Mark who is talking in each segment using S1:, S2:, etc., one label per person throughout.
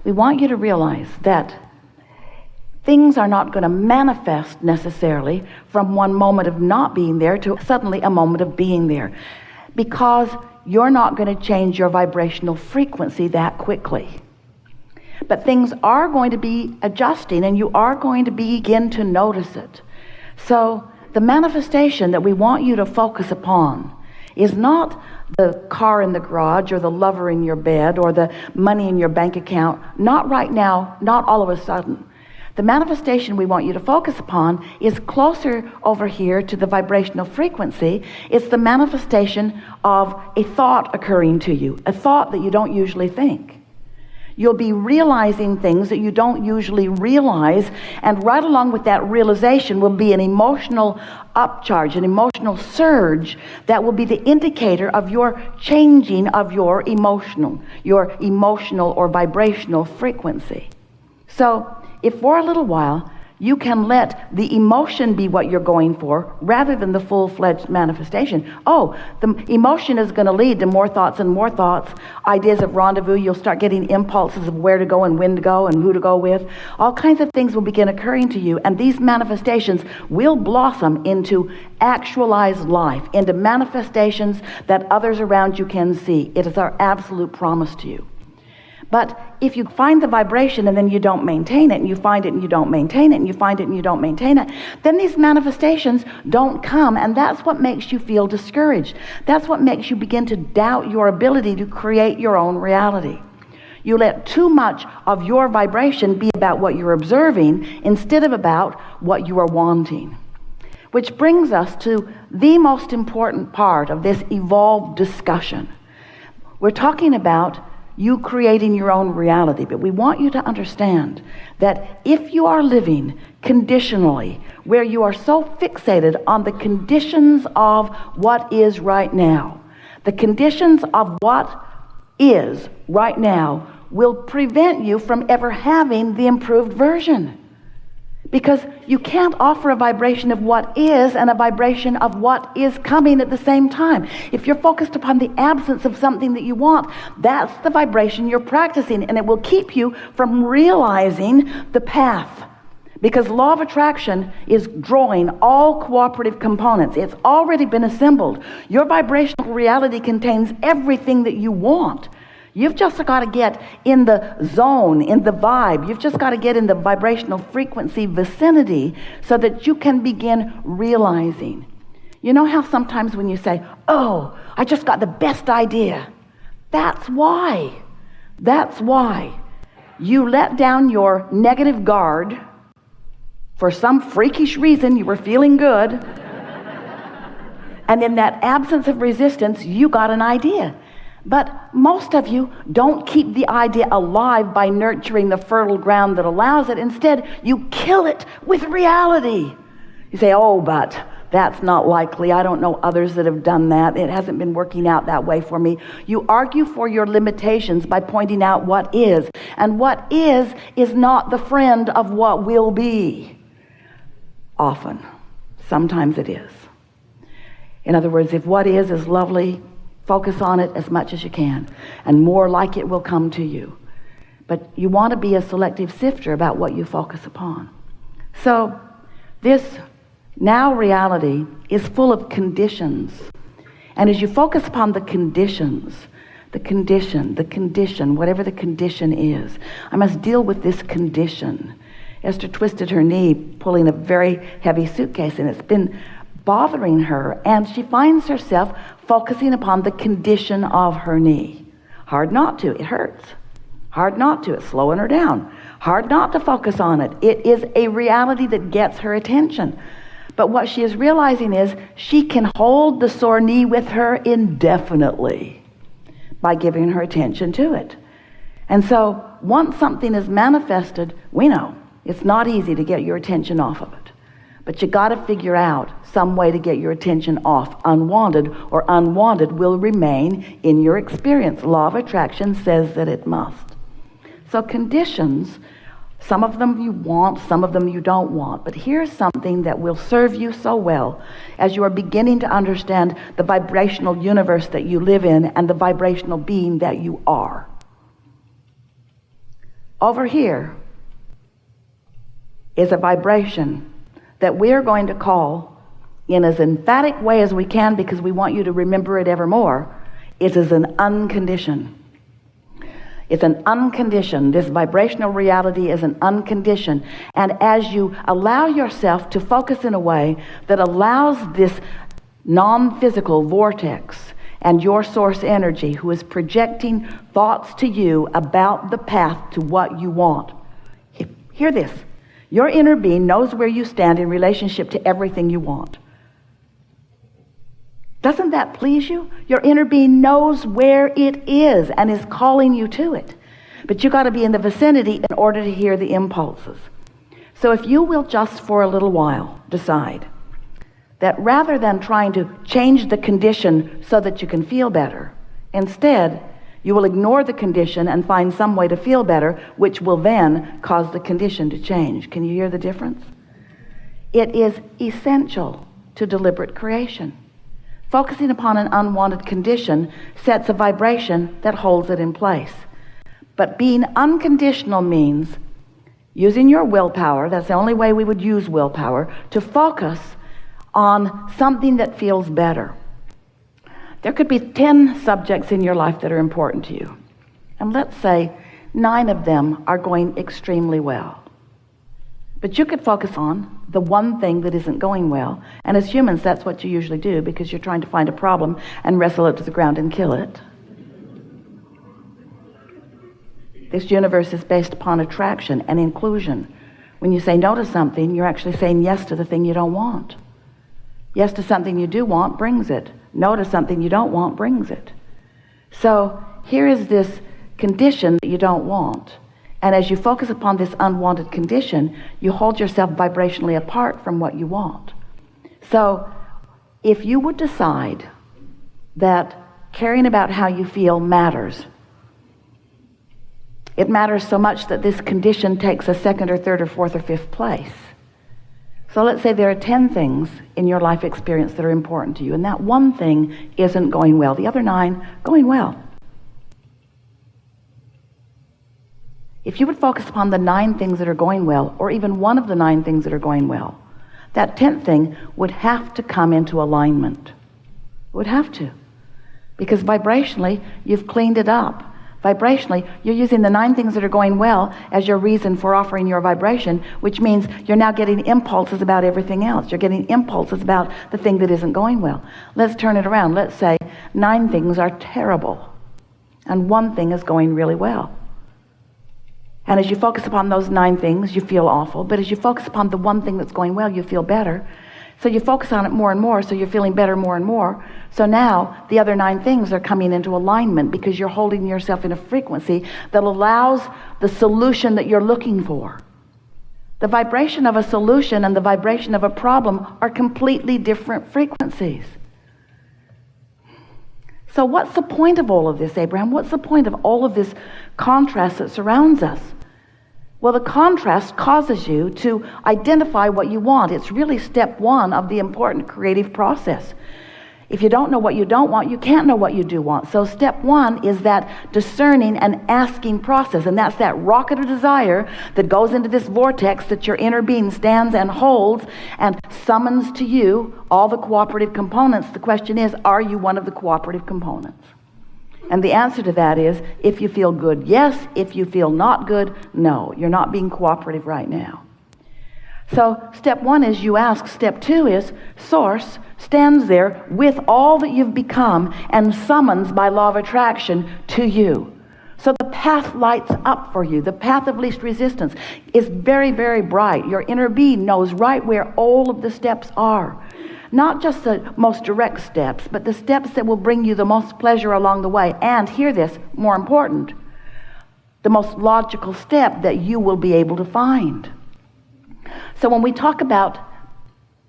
S1: we want you to realize that things are not going to manifest necessarily from one moment of not being there to suddenly a moment of being there, because you're not going to change your vibrational frequency that quickly. But things are going to be adjusting, and you are going to begin to notice it. So the manifestation that we want you to focus upon is not the car in the garage or the lover in your bed or the money in your bank account. Not right now, not all of a sudden. The manifestation we want you to focus upon is closer over here to the vibrational frequency. It's the manifestation of a thought occurring to you, a thought that you don't usually think. You'll be realizing things that you don't usually realize, and right along with that realization will be an emotional upcharge, an emotional surge that will be the indicator of your changing of your emotional or vibrational frequency. So if for a little while you can let the emotion be what you're going for rather than the full-fledged manifestation. The emotion is going to lead to more thoughts and more thoughts, ideas of rendezvous. You'll start getting impulses of where to go and when to go and who to go with. All kinds of things will begin occurring to you, and these manifestations will blossom into actualized life, into manifestations that others around you can see. It is our absolute promise to you. But if you find the vibration and then you don't maintain it, and you find it and you don't maintain it, and you find it and you don't maintain it, then these manifestations don't come, and that's what makes you feel discouraged. That's what makes you begin to doubt your ability to create your own reality. You let too much of your vibration be about what you're observing instead of about what you are wanting. Which brings us to the most important part of this evolved discussion. We're talking about you creating your own reality, but we want you to understand that if you are living conditionally, where you are so fixated on the conditions of what is right now, the conditions of what is right now will prevent you from ever having the improved version. Because you can't offer a vibration of what is and a vibration of what is coming at the same time. If you're focused upon the absence of something that you want, that's the vibration you're practicing, and it will keep you from realizing the path. Because law of attraction is drawing all cooperative components. It's already been assembled. Your vibrational reality contains everything that you want. You've just got to get in the zone, in the vibe. You've just got to get in the vibrational frequency vicinity so that you can begin realizing. You know how sometimes when you say, I just got the best idea. That's why you let down your negative guard. For some freakish reason, you were feeling good. And in that absence of resistance, you got an idea. But most of you don't keep the idea alive by nurturing the fertile ground that allows it. Instead, you kill it with reality. You say, but that's not likely. I don't know others that have done that. It hasn't been working out that way for me. You argue for your limitations by pointing out what is. And what is not the friend of what will be. Often. Sometimes it is. In other words, if what is lovely, focus on it as much as you can, and more like it will come to you. But you want to be a selective sifter about what you focus upon. So this now reality is full of conditions. And as you focus upon the conditions, the condition, whatever the condition is, I must deal with this condition. Esther twisted her knee, pulling a very heavy suitcase, and it's been bothering her, and she finds herself focusing upon the condition of her knee. Hard not to, it hurts. Hard not to, it's slowing her down. Hard not to focus on it. It is a reality that gets her attention. But what she is realizing is she can hold the sore knee with her indefinitely by giving her attention to it. And so once something is manifested, we know it's not easy to get your attention off of it. But you got to figure out some way to get your attention off unwanted, or unwanted will remain in your experience. Law of attraction says that it must. So conditions, some of them you want, some of them you don't want. But here's something that will serve you so well as you are beginning to understand the vibrational universe that you live in and the vibrational being that you are. Over here is a vibration that we're going to call, in as emphatic way as we can because we want you to remember it evermore, it is an unconditioned. It's an unconditioned. This vibrational reality is an unconditioned. And as you allow yourself to focus in a way that allows this non-physical vortex and your source energy, who is projecting thoughts to you about the path to what you want. Hear this. Your inner being knows where you stand in relationship to everything you want. Doesn't that please you? Your inner being knows where it is and is calling you to it. But you got to be in the vicinity in order to hear the impulses. So if you will just for a little while decide that rather than trying to change the condition so that you can feel better, instead you will ignore the condition and find some way to feel better, which will then cause the condition to change. Can you hear the difference? It is essential to deliberate creation. Focusing upon an unwanted condition sets a vibration that holds it in place. But being unconditional means using your willpower, that's the only way we would use willpower, to focus on something that feels better. There could be 10 subjects in your life that are important to you. And let's say 9 of them are going extremely well. But you could focus on the one thing that isn't going well. And as humans, that's what you usually do because you're trying to find a problem and wrestle it to the ground and kill it. This universe is based upon attraction and inclusion. When you say no to something, you're actually saying yes to the thing you don't want. Yes to something you do want brings it. No to something you don't want brings it. So here is this condition that you don't want. And as you focus upon this unwanted condition, you hold yourself vibrationally apart from what you want. So if you would decide that caring about how you feel matters, it matters so much that this condition takes a second or third or fourth or fifth place. So let's say there are 10 things in your life experience that are important to you, and that one thing isn't going well. The other 9 going well. If you would focus upon the 9 things that are going well, or even one of the 9 things that are going well, that 10th thing would have to come into alignment. It would have to. Because vibrationally, you've cleaned it up. Vibrationally, you're using the 9 things that are going well as your reason for offering your vibration, which means you're now getting impulses about everything else. You're getting impulses about the thing that isn't going well. Let's turn it around. Let's say 9 things are terrible, and 1 thing is going really well. And as you focus upon those 9 things, you feel awful. But as you focus upon the 1 thing that's going well, you feel better. So you focus on it more and more, so you're feeling better more and more. So now the other 9 things are coming into alignment because you're holding yourself in a frequency that allows the solution that you're looking for. The vibration of a solution and the vibration of a problem are completely different frequencies. So what's the point of all of this, Abraham? What's the point of all of this contrast that surrounds us? Well, the contrast causes you to identify what you want. It's really step 1 of the important creative process. If you don't know what you don't want, you can't know what you do want. So step 1 is that discerning and asking process. And that's that rocket of desire that goes into this vortex that your inner being stands and holds and summons to you all the cooperative components. The question is, are you one of the cooperative components? And the answer to that is, if you feel good, yes. If you feel not good, no. You're not being cooperative right now. So step 1 is you ask. Step 2 is Source stands there with all that you've become and summons by law of attraction to you. So the path lights up for you. The path of least resistance is very, very bright. Your inner being knows right where all of the steps are. Not just the most direct steps, but the steps that will bring you the most pleasure along the way. And hear this, more important, the most logical step that you will be able to find. So when we talk about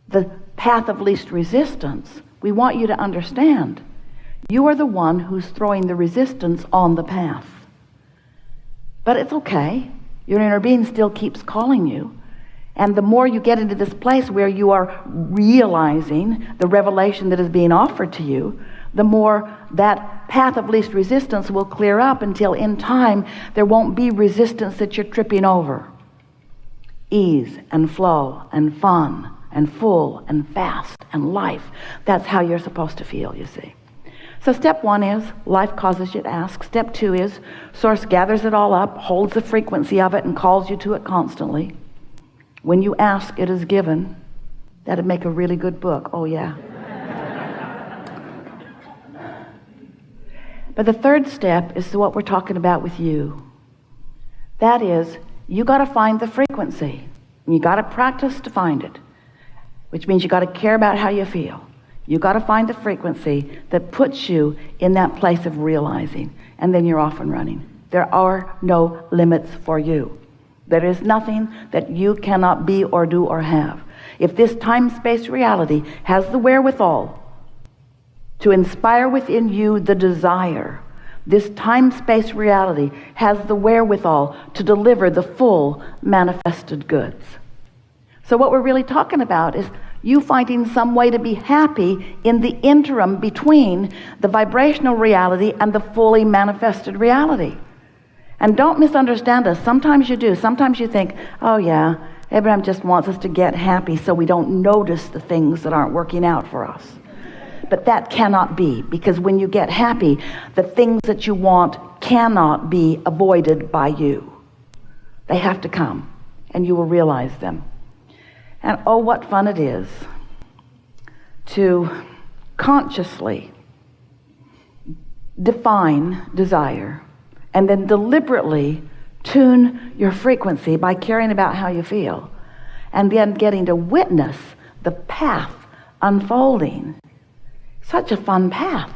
S1: the path of least resistance, we want you to understand you are the one who's throwing the resistance on the path. But it's okay. Your inner being still keeps calling you. And the more you get into this place where you are realizing the revelation that is being offered to you, the more that path of least resistance will clear up until in time there won't be resistance that you're tripping over. Ease and flow and fun and full and fast and life. That's how you're supposed to feel, you see. So step one is life causes you to ask. Step two is Source gathers it all up, holds the frequency of it, and calls you to it constantly. When you ask, it is given. That'd make a really good book. Oh, yeah. But the third step is what we're talking about with you. That is, you got to find the frequency. And you got to practice to find it, which means you got to care about how you feel. You got to find the frequency that puts you in that place of realizing, and then you're off and running. There are no limits for you. There is nothing that you cannot be or do or have. If this time-space reality has the wherewithal to inspire within you the desire, this time-space reality has the wherewithal to deliver the full manifested goods. So what we're really talking about is you finding some way to be happy in the interim between the vibrational reality and the fully manifested reality. And don't misunderstand us. Sometimes you do. Sometimes you think, oh yeah, Abraham just wants us to get happy so we don't notice the things that aren't working out for us. But that cannot be, because when you get happy, the things that you want cannot be avoided by you. They have to come, and you will realize them. And oh, what fun it is to consciously define desire and then deliberately tune your frequency by caring about how you feel, and then getting to witness the path unfolding. Such a fun path.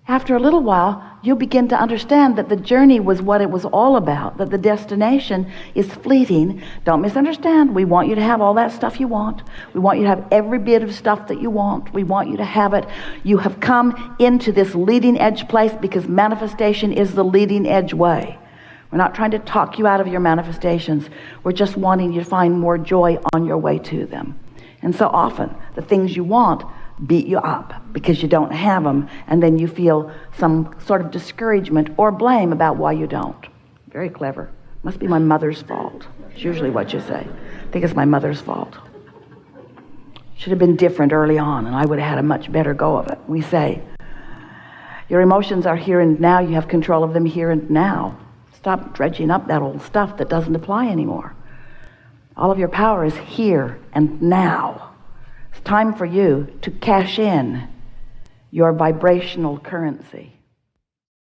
S1: After a little while, you'll begin to understand that the journey was what it was all about, that the destination is fleeting. Don't misunderstand. We want you to have all that stuff you want. We want you to have every bit of stuff that you want. We want you to have it. You have come into this leading edge place because manifestation is the leading edge way. We're not trying to talk you out of your manifestations. We're just wanting you to find more joy on your way to them. And so often, the things you want beat you up because you don't have them, and then you feel some sort of discouragement or blame about why you don't. Very clever. Must be my mother's fault. It's usually what you say. I think it's my mother's fault. Should have been different early on, and I would have had a much better go of it. We say, your emotions are here and now. You have control of them here and now. Stop dredging up that old stuff that doesn't apply anymore. All of your power is here and now. It's time for you to cash in your vibrational currency.